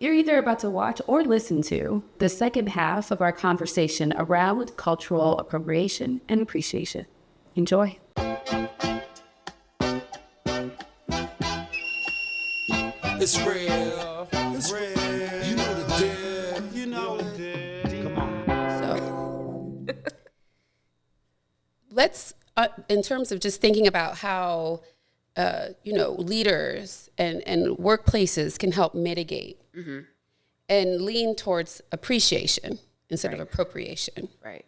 You're either about to watch or listen to the second half of our conversation around cultural appropriation and appreciation. Enjoy. It's real. It's real. You know the deal. You know the deal. Come on. So let's, in terms of just thinking about how, leaders and workplaces can help mitigate and lean towards appreciation instead of appropriation. Right.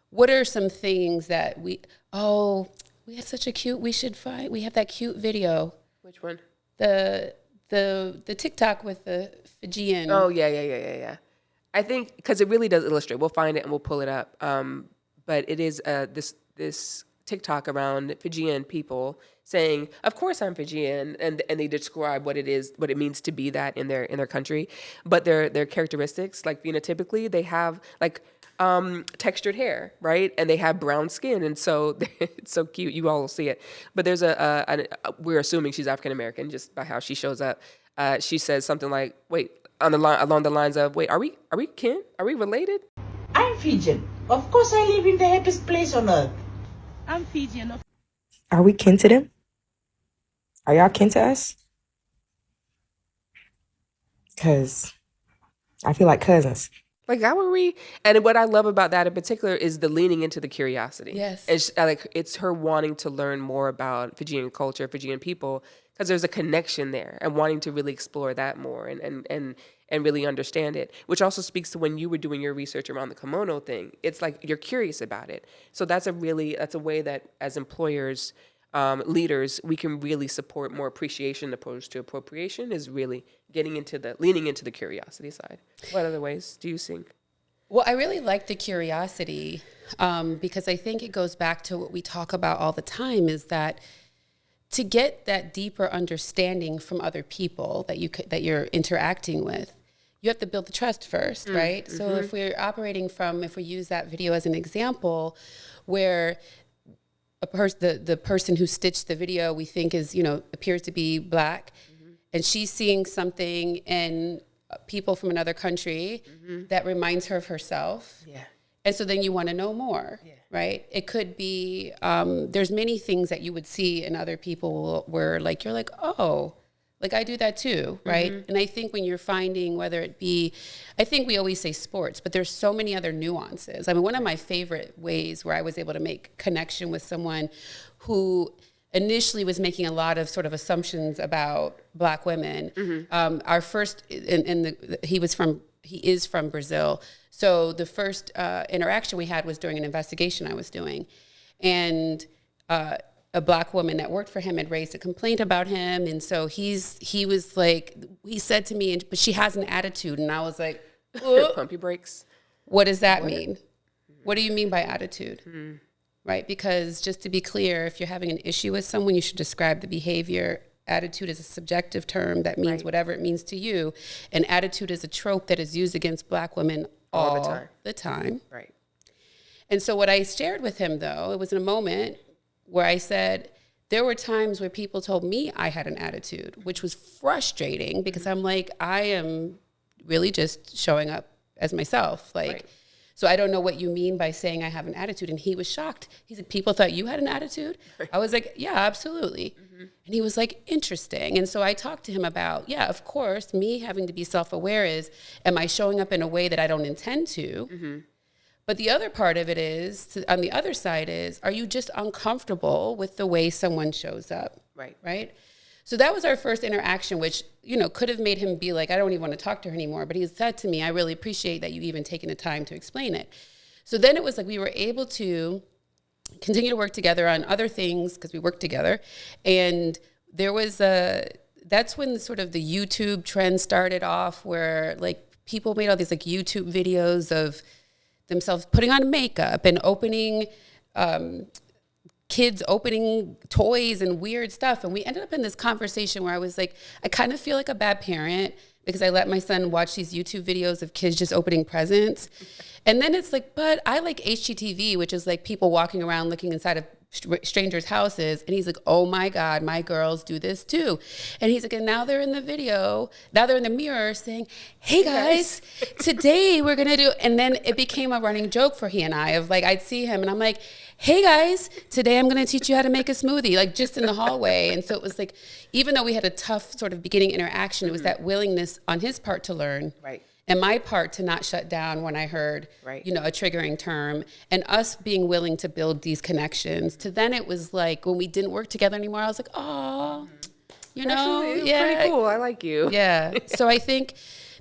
What are some things that we had such a cute, we have that cute video. Which one? The TikTok with the Fijian. Oh, yeah. I think, because it really does illustrate. We'll find it and we'll pull it up. But it is this TikTok around Fijian people saying, "Of course I'm Fijian," and they describe what it means to be that in their country. But their characteristics, like phenotypically, they have like textured hair, right? And they have brown skin, and so it's so cute. You all will see it. But there's we're assuming she's African American just by how she shows up. She says something like, "Wait," along the lines of, "Wait, are we kin? Are we related?" I'm Fijian. Of course I live in the happiest place on earth. I'm Fijian. Are we kin to them? Are y'all kin to us? Because I feel like cousins. Like, how are we? And what I love about that in particular is the leaning into the curiosity. Yes. And it's her wanting to learn more about Fijian culture, Fijian people, because there's a connection there and wanting to really explore that more and really understand it, which also speaks to when you were doing your research around the kimono thing. It's like you're curious about it. So that's a way that as employers, leaders, we can really support more appreciation opposed to appropriation, is really leaning into the curiosity side. What other ways do you think? Well, I really like the curiosity because I think it goes back to what we talk about all the time, is that to get that deeper understanding from other people that you're interacting with, you have to build the trust first, right? So if we use that video as an example, where the person who stitched the video we think appears to be Black, and she's seeing something in people from another country that reminds her of herself. Yeah. And so then you want to know more, right? It could be, there's many things that you would see in other people where you're like, oh, like I do that too, right? And I think when you're finding, whether it be, I think we always say sports, but there's so many other nuances. I mean, one of my favorite ways where I was able to make connection with someone who initially was making a lot of sort of assumptions about Black women. Our first, he is from Brazil. So the first interaction we had was during an investigation I was doing. And a Black woman that worked for him had raised a complaint about him. And so he said to me, but she has an attitude. And I was like, pump your brakes. What does that mean? What do you mean by attitude? Right? Because just to be clear, if you're having an issue with someone, you should describe the behavior. Attitude is a subjective term that means whatever it means to you. And attitude is a trope that is used against Black women all the time. Right. And so what I shared with him, though, it was in a moment where I said, there were times where people told me I had an attitude, which was frustrating because I'm like, I am really just showing up as myself. So I don't know what you mean by saying I have an attitude. And he was shocked. He said, people thought you had an attitude? I was like, yeah, absolutely. And he was like, interesting. And so I talked to him about, of course, me having to be self-aware is, am I showing up in a way that I don't intend to? But the other part of it is, on the other side is, are you just uncomfortable with the way someone shows up? Right? So that was our first interaction, which, could have made him be like, I don't even want to talk to her anymore. But he said to me, I really appreciate that you even taken the time to explain it. So then it was like we were able to continue to work together on other things because we worked together. And there was that's when sort of the YouTube trend started off, where people made all these YouTube videos of themselves putting on makeup and opening kids opening toys and weird stuff. And we ended up in this conversation where I was like, I kind of feel like a bad parent because I let my son watch these YouTube videos of kids just opening presents. And then it's like, but I like HGTV, which is like people walking around looking inside of strangers' houses, and he's like, oh my God, my girls do this too. And he's like, and now they're in the video, now they're in the mirror saying, hey guys, today we're gonna do, and then it became a running joke for he and I of like, I'd see him and I'm like, hey guys, today I'm gonna teach you how to make a smoothie, like just in the hallway. And so it was like, even though we had a tough sort of beginning interaction, it was that willingness on his part to learn. Right. And my part to not shut down when I heard, Right. you know, a triggering term, and us being willing to build these connections. To then it was like when we didn't work together anymore, I was like, oh, you know, Actually, yeah, pretty cool. I like you. yeah. So I think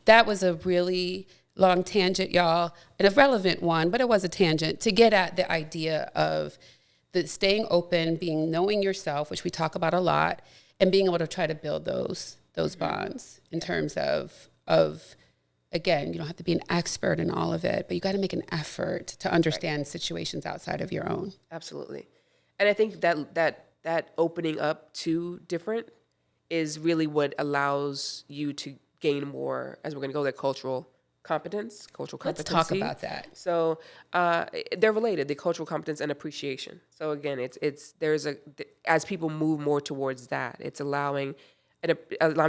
that was a really long tangent, y'all, and a relevant one, but it was a tangent to get at the idea of the staying open, knowing yourself, which we talk about a lot, and being able to try to build those bonds in terms of. Again, you don't have to be an expert in all of it, but you got to make an effort to understand situations outside of your own. Absolutely. And I think that opening up to different is really what allows you to gain more, as we're going to go there, cultural competence, cultural Let's competency. talk about that. So they're related, the cultural competence and appreciation. So again, as people move more towards that, it's allowing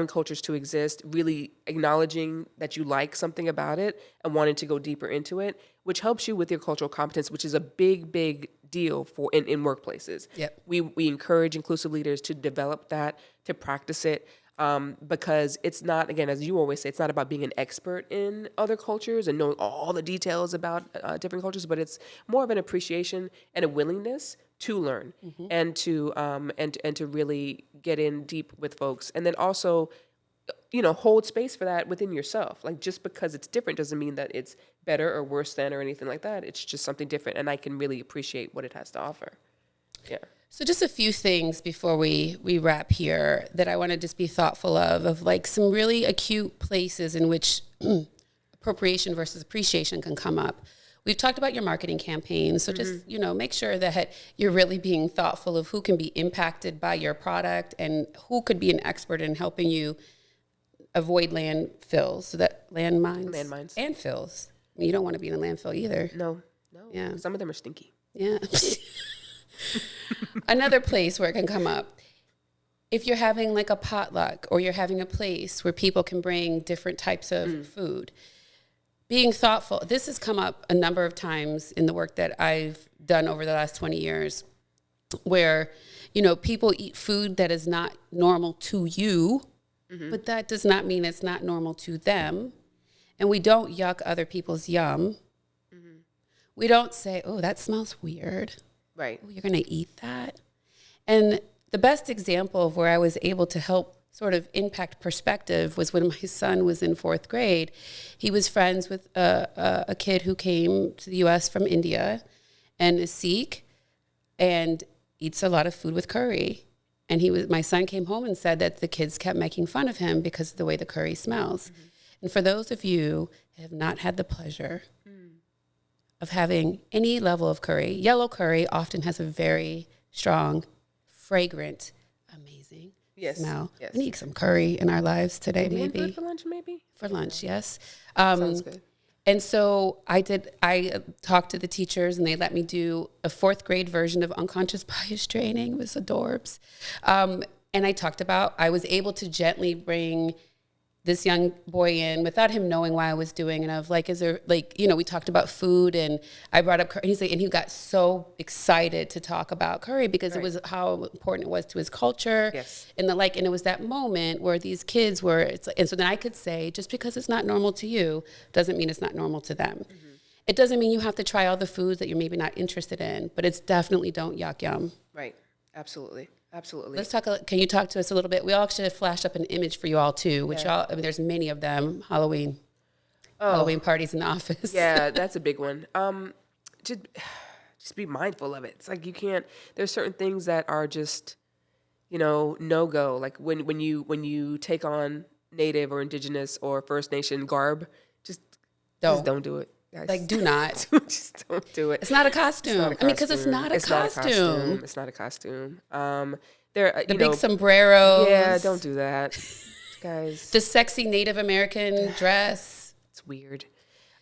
cultures to exist, really acknowledging that you like something about it and wanting to go deeper into it, which helps you with your cultural competence, which is a big, big deal for in workplaces. Yep. We encourage inclusive leaders to develop that, to practice it, because it's not, again, as you always say, it's not about being an expert in other cultures and knowing all the details about different cultures, but it's more of an appreciation and a willingness to learn and to really get in deep with folks, and then also, you know, hold space for that within yourself. Like, just because it's different doesn't mean that it's better or worse than or anything like that. It's just something different, and I can really appreciate what it has to offer. Yeah. So just a few things before we wrap here that I want to just be thoughtful of like some really acute places in which appropriation versus appreciation can come up. We've talked about your marketing campaign, so just, you know, make sure that you're really being thoughtful of who can be impacted by your product and who could be an expert in helping you avoid landfills, so that landmines and fills. I mean, you don't want to be in a landfill either. No. Yeah. Some of them are stinky. Yeah. Another place where it can come up, if you're having like a potluck or you're having a place where people can bring different types of food, being thoughtful. This has come up a number of times in the work that I've done over the last 20 years, where, you know, people eat food that is not normal to you, but that does not mean it's not normal to them. And we don't yuck other people's yum. We don't say, oh, that smells weird. Right. Oh, you're going to eat that? And the best example of where I was able to help sort of impact perspective was when my son was in 4th grade. He was friends with a kid who came to the U.S. from India and is Sikh and eats a lot of food with curry. And my son came home and said that the kids kept making fun of him because of the way the curry smells. And for those of you who have not had the pleasure of having any level of curry, yellow curry often has a very strong, fragrant, amazing smell. Yes. We need some curry in our lives today, Indian maybe. food for lunch, maybe? For lunch, yes. Sounds good. And so I talked to the teachers and they let me do a 4th grade version of unconscious bias training. It was adorbs. And I was able to gently bring this young boy in without him knowing why I was doing it. Of like, is there like, you know, we talked about food and I brought up curry. And he's like, and he got so excited to talk about curry because it was how important it was to his culture. Yes. And and it was that moment where these kids were, and so then I could say, just because it's not normal to you doesn't mean it's not normal to them. It doesn't mean you have to try all the foods that you're maybe not interested in, but it's definitely don't yuck yum. Right. Absolutely. Let's talk. Can you talk to us a little bit? We all actually flashed up an image for you all too, which I mean, there's many of them. Halloween parties in the office. Yeah, that's a big one. Just be mindful of it. It's like you can't. There's certain things that are just, you know, no go. Like when you take on Native or Indigenous or First Nation garb, just don't do it. Guys. Like, do not. Just don't do it. It's not a costume. I mean, because it's not a costume. It's not a costume. The big sombreros. Yeah, don't do that, guys. The sexy Native American dress. It's weird.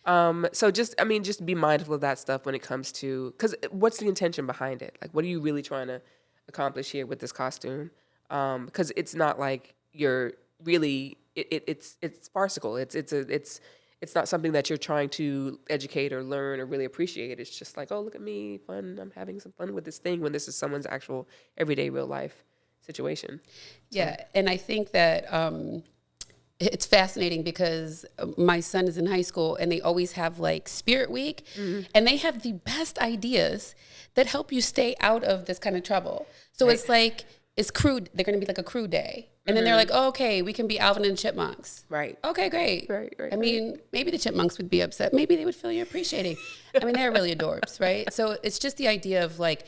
So just be mindful of that stuff when it comes to, because what's the intention behind it? Like, what are you really trying to accomplish here with this costume? Because it's not like you're really, it's farcical. It's not something that you're trying to educate or learn or really appreciate. It's just like, oh, look at me, fun. I'm having some fun with this thing, when this is someone's actual everyday real life situation. Yeah, and I think that it's fascinating because my son is in high school and they always have like Spirit Week, and they have the best ideas that help you stay out of this kind of trouble. So it's like, it's crew, they're going to be like a crew day. And then they're like, oh, okay, we can be Alvin and the Chipmunks. Right. Okay, great. Right. I mean, maybe the Chipmunks would be upset. Maybe they would feel you're appreciating. I mean, they're really adorbs, right? So it's just the idea of like,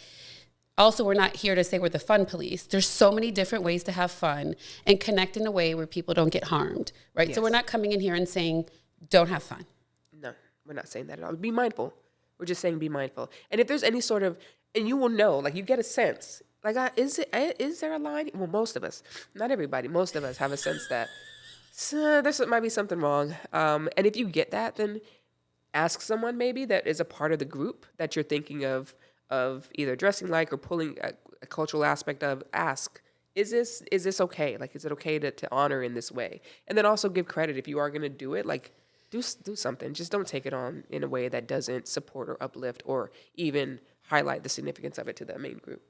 also, we're not here to say we're the fun police. There's so many different ways to have fun and connect in a way where people don't get harmed, right? Yes. So we're not coming in here and saying, don't have fun. No, we're not saying that at all. Be mindful. We're just saying be mindful. And if there's any sort of, and you will know, like you get a sense, like is there a line? Well, most of us, not everybody, most of us have a sense that there might be something wrong. And if you get that, then ask someone maybe that is a part of the group that you're thinking of either dressing like or pulling a cultural aspect of. Ask, is this okay? Like, is it okay to honor in this way? And then also give credit if you are going to do it. Like, do something. Just don't take it on in a way that doesn't support or uplift or even highlight the significance of it to the main group.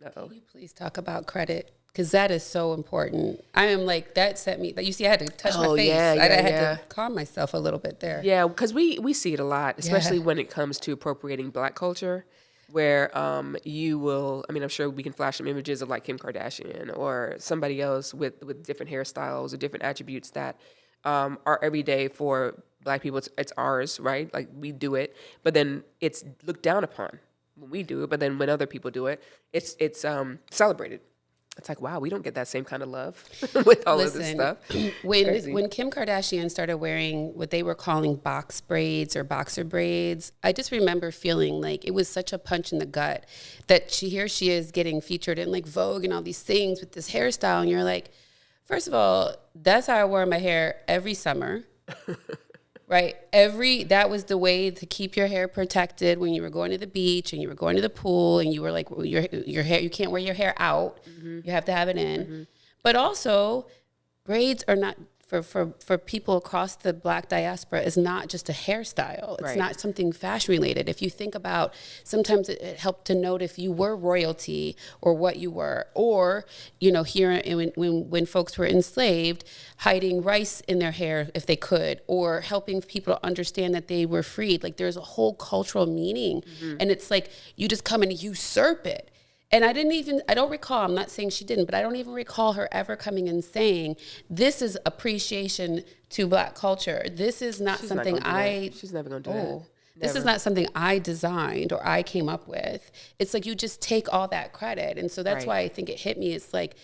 Can you please talk about credit? Because that is so important. I am like, that set me, you see, I had to touch my face. I had to calm myself a little bit there. Yeah, because we see it a lot, especially when it comes to appropriating Black culture, where you will, I mean, I'm sure we can flash some images of like Kim Kardashian or somebody else with different hairstyles or different attributes that are everyday for Black people. It's ours, right? Like, we do it, but then it's looked down upon when we do it. But then when other people do it, it's celebrated. It's like, wow, we don't get that same kind of love with all of this stuff. When Kim Kardashian started wearing what they were calling box braids or boxer braids, I just remember feeling like it was such a punch in the gut that she is getting featured in like Vogue and all these things with this hairstyle. And you're like, first of all, that's how I wore my hair every summer. Right. That was the way to keep your hair protected when you were going to the beach and you were going to the pool and you were like, your hair, you can't wear your hair out. Mm-hmm. You have to have it in. Mm-hmm. But also, braids are not, for people across the Black diaspora, is not just a hairstyle. It's not something fashion related. If you think about, sometimes it helped to note if you were royalty or what you were, or, here when folks were enslaved, hiding rice in their hair if they could, or helping people to understand that they were freed. Like, there's a whole cultural meaning. Mm-hmm. And it's like, you just come and usurp it. And I don't recall, I'm not saying she didn't, but I don't even recall her ever coming and saying, this is appreciation to Black culture. This is not She's never going to do that. This is not something I designed or I came up with. It's like, you just take all that credit. And so that's why I think it hit me. It's like,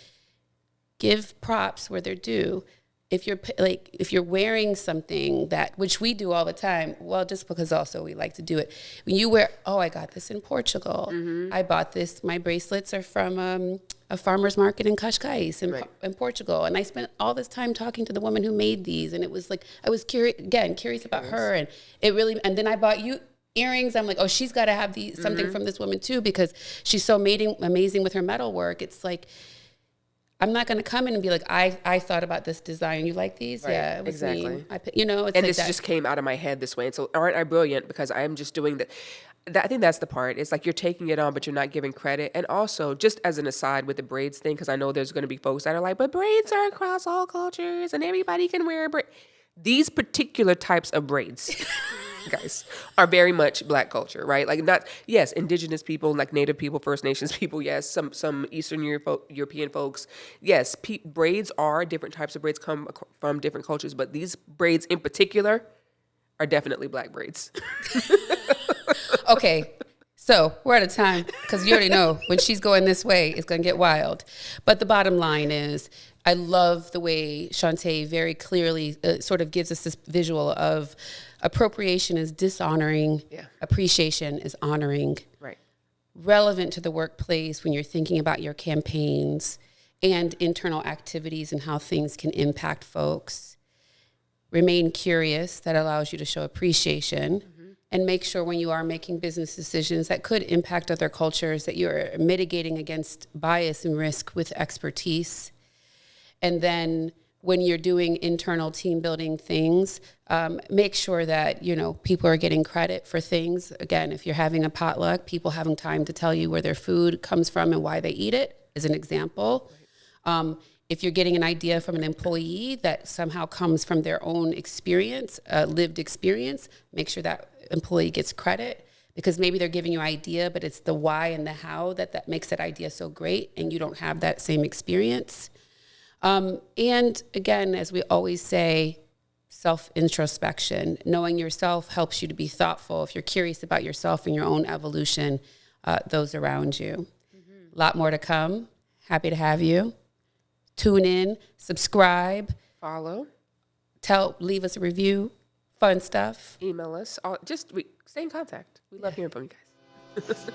give props where they're due. If you're wearing something which we do all the time, well, just because also we like to do it. When you wear, I got this in Portugal. Mm-hmm. I bought this. My bracelets are from a farmer's market in Cascais in Portugal. And I spent all this time talking to the woman who made these. And it was like, I was curious about her. And and then I bought you earrings. I'm like, she's got to have something from this woman too, because she's so amazing with her metal work. It's like, I'm not going to come in and be like, I thought about this design. You like these? Right. Yeah, it was exactly. Me. It's and like this just came out of my head this way. And so, aren't I brilliant? Because I'm just doing that. I think that's the part. It's like, you're taking it on, but you're not giving credit. And also, just as an aside with the braids thing, because I know there's going to be folks that are like, but braids are across all cultures and everybody can wear braids. These particular types of braids, guys, are very much Black culture, right? Like, indigenous people, like Native people, First Nations people, yes, some Eastern European folks, yes, braids are different types of braids, come from different cultures, but these braids in particular are definitely Black braids. Okay, so we're out of time, because you already know when she's going this way, it's going to get wild. But the bottom line is, I love the way Shantae very clearly sort of gives us this visual of appropriation is dishonoring, appreciation is honoring. Right. Relevant to the workplace when you're thinking about your campaigns and internal activities and how things can impact folks. remain curious, that allows you to show appreciation, and make sure when you are making business decisions that could impact other cultures that you're mitigating against bias and risk with expertise. And then when you're doing internal team building things, make sure that, people are getting credit for things. Again, if you're having a potluck, people having time to tell you where their food comes from and why they eat it, as an example. If you're getting an idea from an employee that somehow comes from their own experience, lived experience, make sure that employee gets credit, because maybe they're giving you an idea, but it's the why and the how that makes that idea so great, and you don't have that same experience. And again, as we always say, self-introspection. Knowing yourself helps you to be thoughtful. If you're curious about yourself and your own evolution, those around you. A lot more to come. Happy to have you. Tune in, subscribe, Follow, leave us a review, fun stuff. email us, stay in contact. We love hearing from you guys.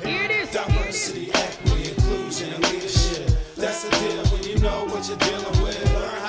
Here it is. Diversity, equity, inclusion, and leadership. That's the deal when you know what you're dealing with.